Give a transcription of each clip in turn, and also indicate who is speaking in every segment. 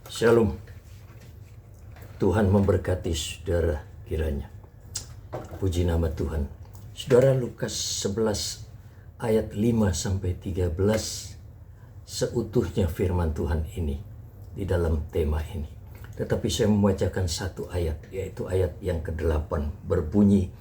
Speaker 1: Shalom. Tuhan memberkati saudara kiranya. Puji nama Tuhan. Saudara, Lukas 11 ayat 5-13 seutuhnya firman Tuhan ini di dalam tema ini. Tetapi saya membacakan satu ayat, yaitu ayat yang ke-8, berbunyi,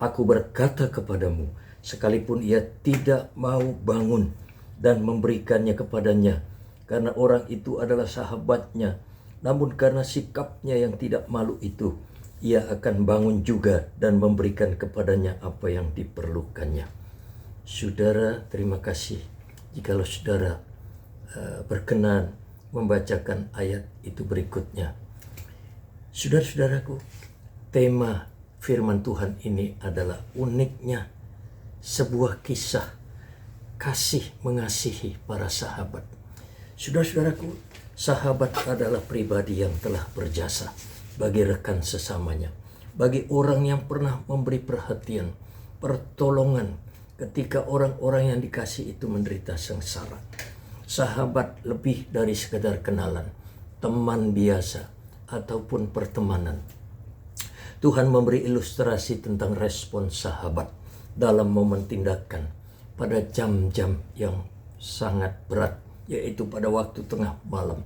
Speaker 1: "Aku berkata kepadamu, sekalipun ia tidak mau bangun dan memberikannya kepadanya, karena orang itu adalah sahabatnya, namun karena sikapnya yang tidak malu itu, ia akan bangun juga dan memberikan kepadanya apa yang diperlukannya." Saudara, terima kasih jikalau saudara berkenan membacakan ayat itu berikutnya. Saudara-saudaraku, tema firman Tuhan ini adalah uniknya sebuah kisah kasih mengasihi para sahabat. Saudara-saudaraku, sahabat adalah pribadi yang telah berjasa bagi rekan sesamanya, bagi orang yang pernah memberi perhatian, pertolongan ketika orang-orang yang dikasih itu menderita sengsara. Sahabat lebih dari sekedar kenalan, teman biasa, ataupun pertemanan. Tuhan memberi ilustrasi tentang respon sahabat dalam momen tindakan pada jam-jam yang sangat berat, yaitu pada waktu tengah malam.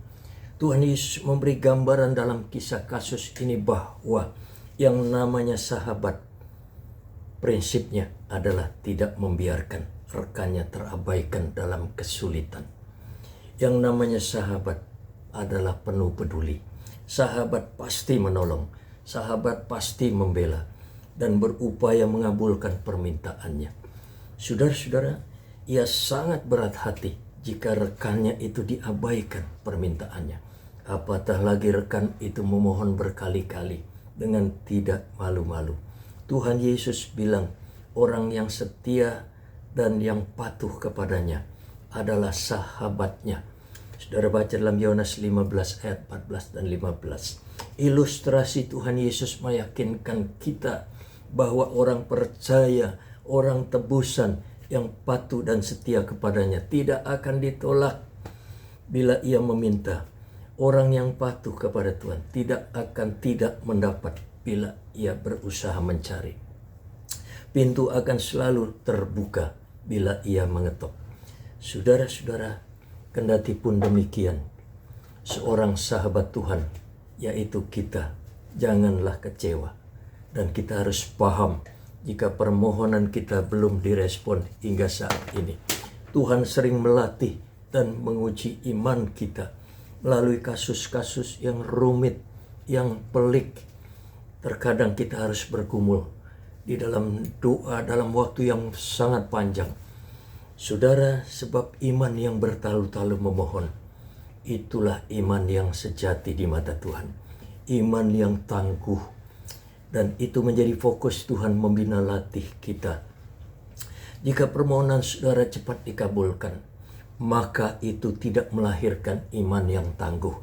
Speaker 1: Tuhan Yesus memberi gambaran dalam kisah kasus ini bahwa yang namanya sahabat prinsipnya adalah tidak membiarkan rekannya terabaikan dalam kesulitan. Yang namanya sahabat adalah penuh peduli. Sahabat pasti menolong, sahabat pasti membela dan berupaya mengabulkan permintaannya. Saudara-saudara, ia sangat berat hati jika rekannya itu diabaikan permintaannya. Apatah lagi rekan itu memohon berkali-kali dengan tidak malu-malu. Tuhan Yesus bilang, orang yang setia dan yang patuh kepadanya adalah sahabatnya. Saudara baca dalam Yohanes 15 ayat 14 dan 15. Ilustrasi Tuhan Yesus meyakinkan kita bahwa orang percaya, orang tebusan yang patuh dan setia kepadanya tidak akan ditolak bila ia meminta. Orang yang patuh kepada Tuhan tidak mendapat bila ia berusaha mencari. Pintu akan selalu terbuka bila ia mengetok. Saudara-saudara, kendati pun demikian, seorang sahabat Tuhan, yaitu kita, janganlah kecewa. Dan kita harus paham jika permohonan kita belum direspon hingga saat ini. Tuhan sering melatih dan menguji iman kita melalui kasus-kasus yang rumit, yang pelik. Terkadang kita harus bergumul di dalam doa dalam waktu yang sangat panjang. Saudara, sebab iman yang bertalu-talu memohon, itulah iman yang sejati di mata Tuhan. Iman yang tangguh. Dan itu menjadi fokus Tuhan membina latih kita. Jika permohonan saudara cepat dikabulkan, maka itu tidak melahirkan iman yang tangguh.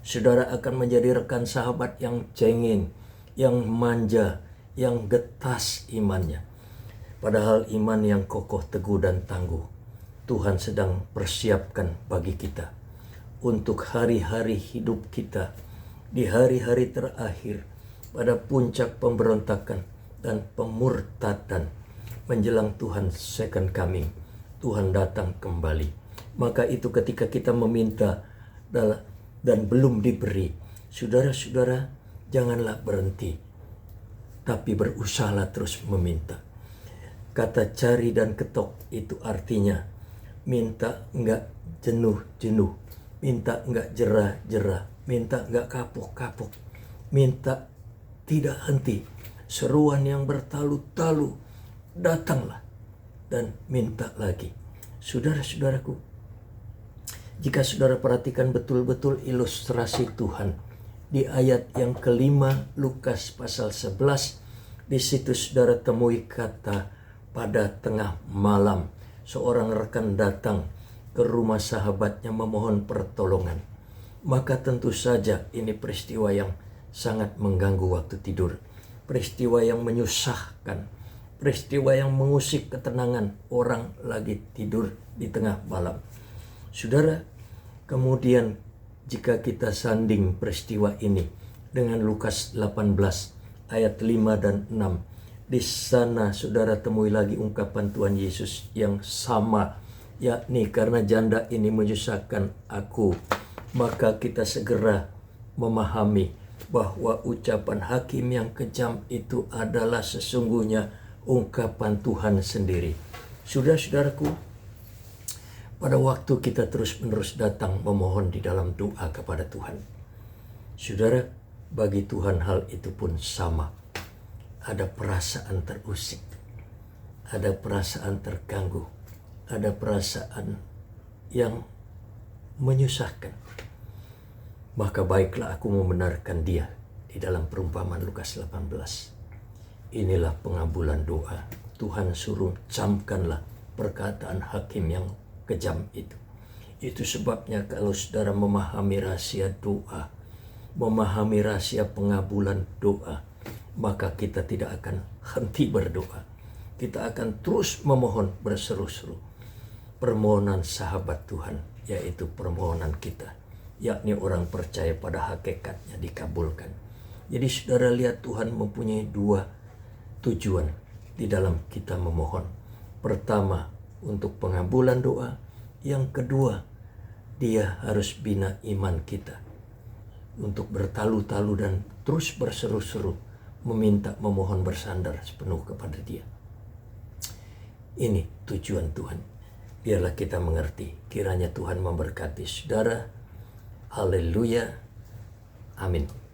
Speaker 1: Saudara akan menjadi rekan sahabat yang cengeng, yang manja, yang getas imannya. Padahal iman yang kokoh, teguh, dan tangguh, Tuhan sedang persiapkan bagi kita untuk hari-hari hidup kita, di hari-hari terakhir, pada puncak pemberontakan dan pemurtadan menjelang Tuhan second coming. Tuhan datang kembali. Maka itu ketika kita meminta dan belum diberi, saudara-saudara, janganlah berhenti, tapi berusahalah terus meminta. Kata cari dan ketok itu artinya minta enggak jenuh-jenuh, minta enggak jerah-jerah, minta enggak kapok-kapok, minta tidak henti. Seruan yang bertalu-talu, datanglah dan minta lagi. Saudara-saudaraku, jika saudara perhatikan betul-betul ilustrasi Tuhan di ayat yang kelima Lukas pasal 11, di situ saudara temui kata pada tengah malam seorang rekan datang ke rumah sahabatnya memohon pertolongan. Maka tentu saja ini peristiwa yang sangat mengganggu waktu tidur, peristiwa yang menyusahkan, peristiwa yang mengusik ketenangan orang lagi tidur di tengah malam. Saudara, kemudian jika kita sanding peristiwa ini dengan Lukas 18 ayat 5 dan 6. Di sana saudara temui lagi ungkapan Tuhan Yesus yang sama, yakni karena janda ini menyusahkan aku, maka kita segera memahami bahwa ucapan hakim yang kejam itu adalah sesungguhnya ungkapan Tuhan sendiri. Saudara-saudaraku, pada waktu kita terus-menerus datang memohon di dalam doa kepada Tuhan, saudara, bagi Tuhan hal itu pun sama. Ada perasaan terusik, ada perasaan terganggu, ada perasaan yang menyusahkan. Maka baiklah aku membenarkan dia di dalam perumpamaan Lukas 18. Inilah pengabulan doa. Tuhan suruh camkanlah perkataan hakim yang kejam itu. Itu sebabnya kalau saudara memahami rahasia doa, memahami rahasia pengabulan doa, maka kita tidak akan henti berdoa. Kita akan terus memohon berseru-seru. Permohonan sahabat Tuhan, yaitu permohonan kita, yakni orang percaya pada hakikatnya dikabulkan. Jadi saudara lihat, Tuhan mempunyai dua tujuan di dalam kita memohon. Pertama, untuk pengabulan doa. Yang kedua, dia harus bina iman kita untuk bertalu-talu dan terus berseru-seru, meminta, memohon, bersandar sepenuh kepada dia. Ini tujuan Tuhan. Biarlah kita mengerti. Kiranya Tuhan memberkati saudara. Haleluya. Amin.